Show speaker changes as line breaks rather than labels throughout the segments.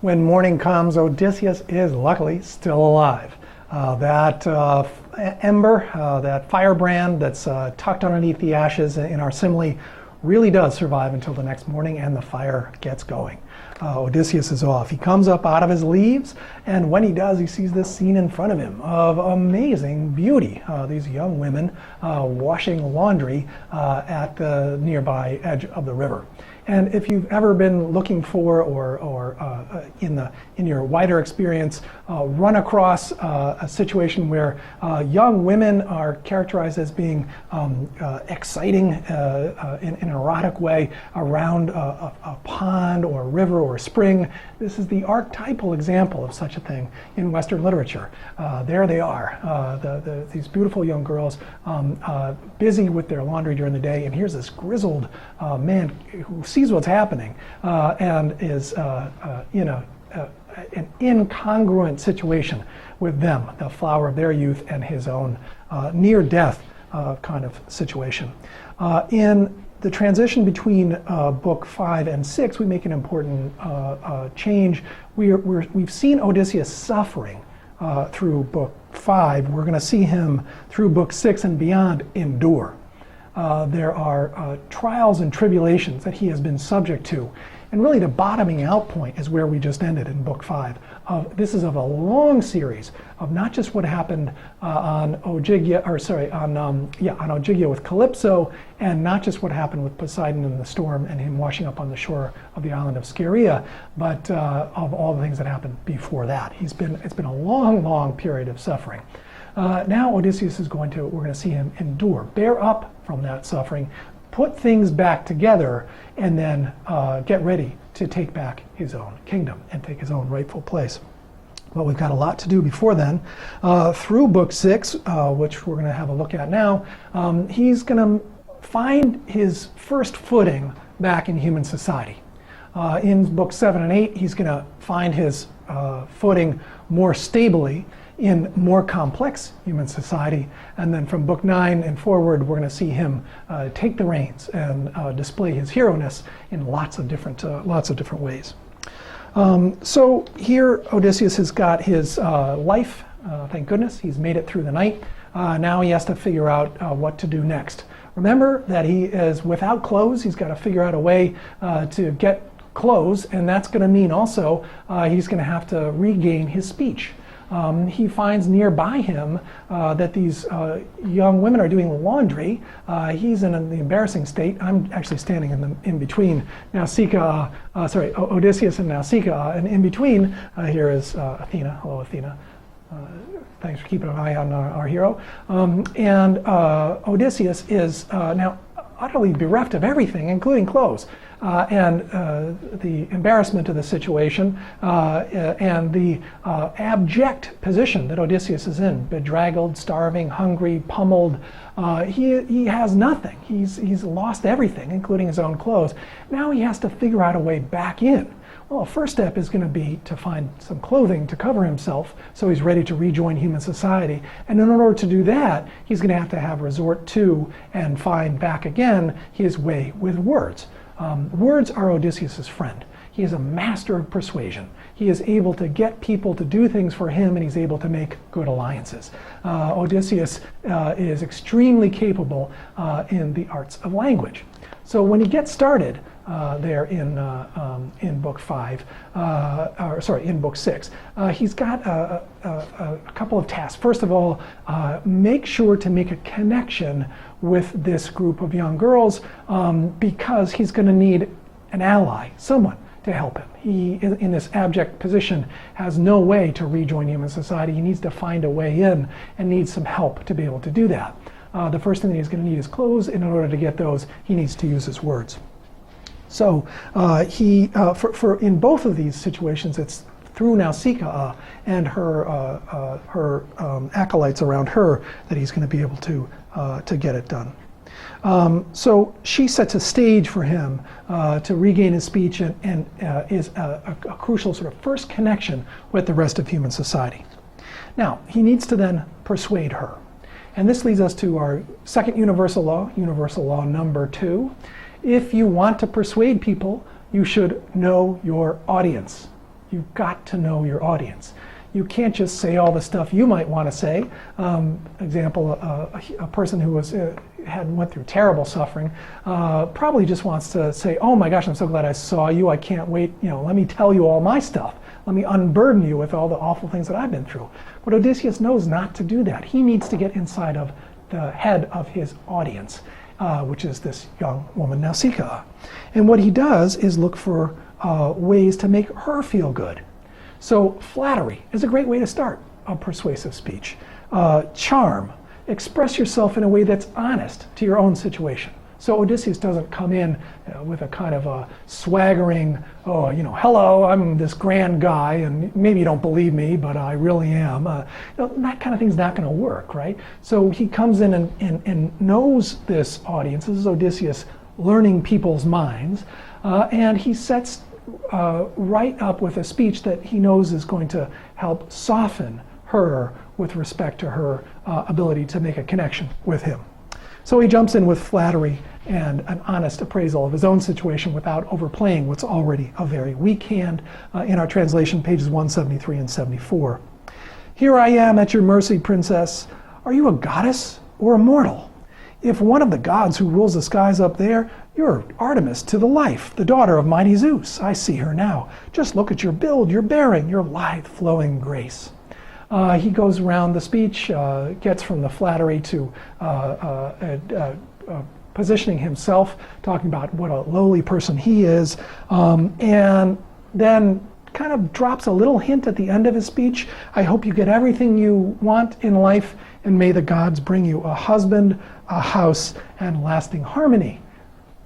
When morning comes, Odysseus is luckily still alive. That ember, that firebrand that's tucked underneath the ashes in our simile really does survive until the next morning and the fire gets going. Odysseus is off. He comes up out of his leaves, and when he does, he sees this scene in front of him of amazing beauty. These young women washing laundry at the nearby edge of the river. And if you've ever been looking for, or in your wider experience, run across a situation where young women are characterized as being exciting in an erotic way around a pond or a river or a spring, this is the archetypal example of such a thing in Western literature. There they are, these beautiful young girls busy with their laundry during the day, and here's this grizzled man who sees what's happening and is in an incongruent situation with them, the flower of their youth and his own near-death kind of situation. In the transition between book 5 and 6, we make an important change. We've seen Odysseus suffering through book 5. We're going to see him through book 6 and beyond endure. There are trials and tribulations that he has been subject to. And really the bottoming out point is where we just ended in book 5. This is of a long series of not just what happened on Ogygia with Calypso, and not just what happened with Poseidon in the storm and him washing up on the shore of the island of Scheria, but of all the things that happened before that. It's been a long, long period of suffering. Now Odysseus is we're going to see him endure, bear up from that suffering, put things back together, and then get ready to take back his own kingdom and take his own rightful place. Well, we've got a lot to do before then. Through book 6, which we're going to have a look at now, he's going to find his first footing back in human society. In book 7 and 8, he's going to find his footing more stably in more complex human society, and then from book 9 and forward, we're going to see him take the reins and display his hero-ness in lots of different ways. So here Odysseus has got his life. Thank goodness he's made it through the night. Now he has to figure out what to do next. Remember that he is without clothes. He's got to figure out a way to get clothes, and that's going to mean also he's going to have to regain his speech. He finds nearby him that these young women are doing laundry. He's in the embarrassing state. I'm actually standing in between Odysseus and Nausicaa, and in between here is Athena. Hello, Athena. Thanks for keeping an eye on our hero. And Odysseus is now utterly bereft of everything, including clothes. And the embarrassment of the situation and the abject position that Odysseus is in, bedraggled, starving, hungry, pummeled. He has nothing. He's lost everything, including his own clothes. Now he has to figure out a way back in. Well, the first step is going to be to find some clothing to cover himself so he's ready to rejoin human society. And in order to do that, he's going to have resort to and find back again his way with words. Words are Odysseus' friend. He is a master of persuasion. He is able to get people to do things for him, and he's able to make good alliances. Odysseus is extremely capable in the arts of language. So when he gets started there in book 5, in book 6, he's got a couple of tasks. First of all, make sure to make a connection with this group of young girls because he's going to need an ally, someone to help him. He, in this abject position, has no way to rejoin human society. He needs to find a way in and needs some help to be able to do that. The first thing that he's going to need is clothes, and in order to get those, he needs to use his words. So in both of these situations, it's through Nausicaa and her acolytes around her that he's going to be able to get it done. So she sets a stage for him to regain his speech and is a crucial sort of first connection with the rest of human society. Now, he needs to then persuade her. And this leads us to our second universal law number 2. If you want to persuade people, you should know your audience. You've got to know your audience. You can't just say all the stuff you might want to say. Example, a person who went through terrible suffering probably just wants to say, oh my gosh, I'm so glad I saw you. I can't wait. Let me tell you all my stuff. Let me unburden you with all the awful things that I've been through. But Odysseus knows not to do that. He needs to get inside of the head of his audience, which is this young woman, Nausicaa. And what he does is look for ways to make her feel good. So flattery is a great way to start a persuasive speech. Charm, express yourself in a way that's honest to your own situation. So Odysseus doesn't come in with a kind of a swaggering, hello, I'm this grand guy, and maybe you don't believe me, but I really am. That kind of thing's not going to work, right? So he comes in and knows this audience. This is Odysseus learning people's minds, and he sets right up with a speech that he knows is going to help soften her with respect to her ability to make a connection with him. So he jumps in with flattery and an honest appraisal of his own situation without overplaying what's already a very weak hand. In our translation, pages 173 and 74. Here I am at your mercy, princess. Are you a goddess or a mortal? If one of the gods who rules the skies up there, you're Artemis to the life, the daughter of mighty Zeus. I see her now. Just look at your build, your bearing, your lithe flowing grace. He goes around the speech, gets from the flattery to positioning himself, talking about what a lowly person he is, and then kind of drops a little hint at the end of his speech. I hope you get everything you want in life, and may the gods bring you a husband, a house, and lasting harmony.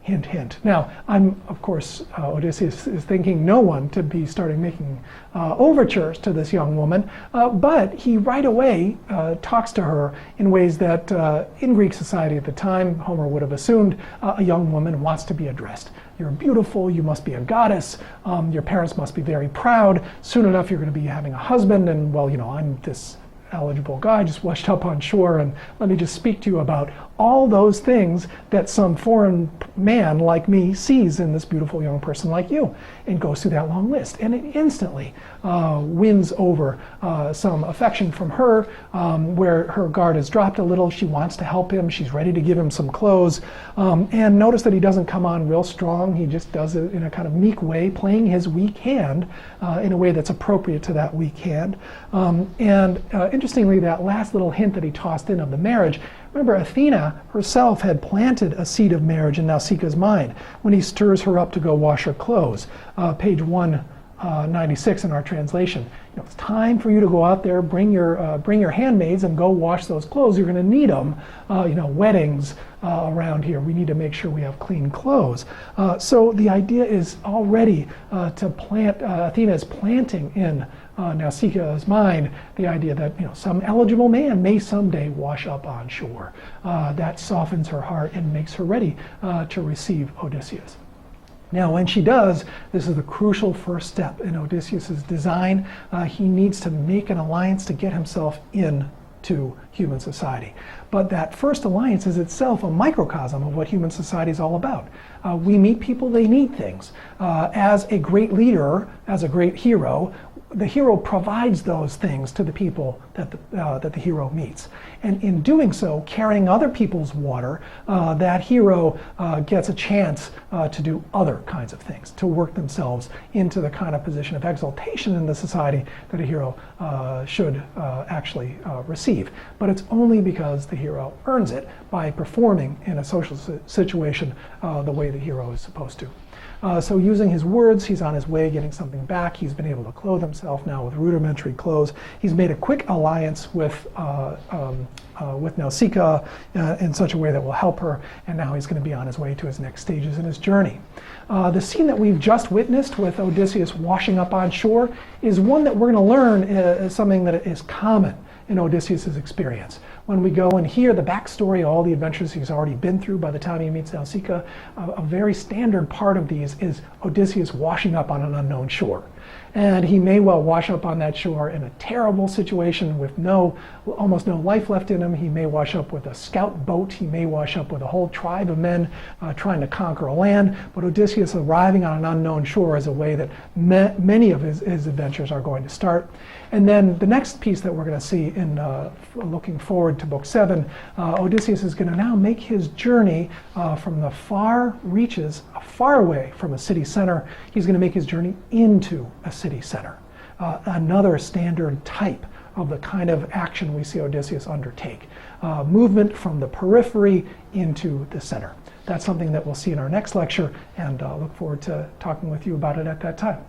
Hint, hint. Now, of course, Odysseus is thinking no one to be starting making overtures to this young woman, but he right away talks to her in ways that in Greek society at the time, Homer would have assumed a young woman wants to be addressed. You're beautiful, you must be a goddess, your parents must be very proud, soon enough you're going to be having a husband, and well, I'm this eligible guy just washed up on shore, and let me just speak to you about all those things that some foreign man like me sees in this beautiful young person like you, and goes through that long list. And it instantly wins over some affection from her, where her guard is dropped a little. She wants to help him. She's ready to give him some clothes. And notice that he doesn't come on real strong. He just does it in a kind of meek way, playing his weak hand in a way that's appropriate to that weak hand. Interestingly, that last little hint that he tossed in of the marriage, remember, Athena herself had planted a seed of marriage in Nausicaa's mind when he stirs her up to go wash her clothes. Page 196 in our translation. It's time for you to go out there, bring your handmaids and go wash those clothes. You're going to need them. Weddings around here, we need to make sure we have clean clothes. So the idea is already to plant. Athena is planting in Nausicaa's mind the idea that some eligible man may someday wash up on shore. That softens her heart and makes her ready to receive Odysseus. Now, when she does, this is the crucial first step in Odysseus's design. He needs to make an alliance to get himself into human society. But that first alliance is itself a microcosm of what human society is all about. We meet people, they need things. As a great leader, as a great hero, the hero provides those things to the people that the hero meets. And in doing so, carrying other people's water, that hero gets a chance to do other kinds of things, to work themselves into the kind of position of exaltation in the society that a hero should actually receive. But it's only because the hero earns it by performing in a social situation the way the hero is supposed to. So using his words, he's on his way getting something back. He's been able to clothe himself now with rudimentary clothes. He's made a quick alliance with Nausicaa in such a way that will help her, and now he's going to be on his way to his next stages in his journey. The scene that we've just witnessed with Odysseus washing up on shore is one that we're going to learn is something that is common in Odysseus' experience. when we go and hear the backstory, all the adventures he's already been through by the time he meets Nausicaa, a very standard part of these is Odysseus washing up on an unknown shore. And he may well wash up on that shore in a terrible situation with almost no life left in him. He may wash up with a scout boat. He may wash up with a whole tribe of men trying to conquer a land. But Odysseus arriving on an unknown shore is a way that many of his adventures are going to start. And then the next piece that we're going to see in looking forward to Book 7, Odysseus is going to now make his journey from the far reaches, far away from a city center. He's going to make his journey into a city center. Another standard type of the kind of action we see Odysseus undertake. Movement from the periphery into the center. That's something that we'll see in our next lecture, and look forward to talking with you about it at that time.